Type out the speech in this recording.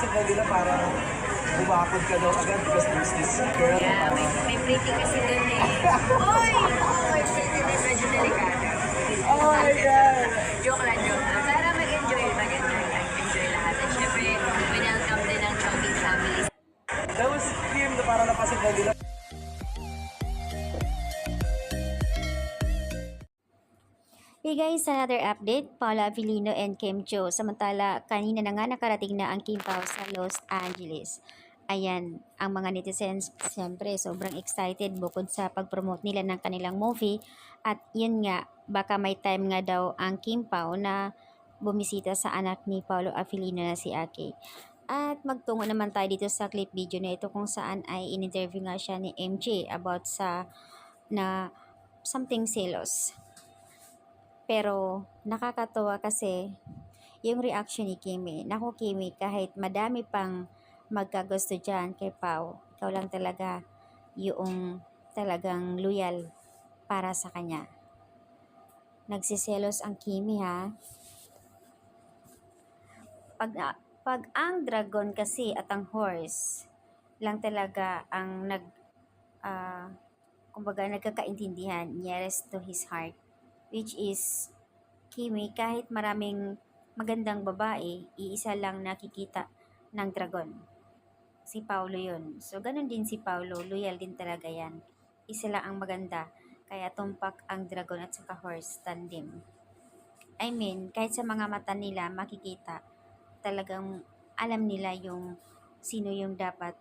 kasi nila parang bumakod ka daw agad because there's this girl. Yeah, may pretty kasi dun eh. Oy! May pretty din, medyo delikado. Oh my God! Joke lang. Para mag-enjoy lahat. At syempre, welcome din ang Chowking family. That was Kim na parang napasin nila. Hey guys, another update, Paula Avellino and Kim Chiu. Samantala, kanina na nga nakarating na ang Kim Pao sa Los Angeles. Ayan, ang mga netizens, siyempre, sobrang excited bukod sa pag-promote nila ng kanilang movie. At yun nga, baka may time nga daw ang Kim Pao na bumisita sa anak ni Paolo Avellino na si Aki. At magtungo naman tayo dito sa clip video na ito kung saan ay in-interview nga siya ni MJ about sa na something selos. Pero nakakatawa kasi yung reaction ni Kimi. Naku Kimi, kahit madami pang magkagusto dyan kay Pao, ikaw lang talaga yung talagang loyal para sa kanya. Nagsiselos ang Kimi ha. Pag ang dragon kasi at ang horse lang talaga ang kumbaga nagkakaintindihan, nearest to his heart, which is Kimi. Kahit maraming magandang babae, iisa lang nakikita ng dragon. Si Paulo yun. So, ganun din si Paulo. Loyal din talaga yan. Isa lang ang maganda. Kaya tumpak ang dragon at saka horse tandem. I mean, kahit sa mga mata nila makikita, talagang alam nila yung sino yung dapat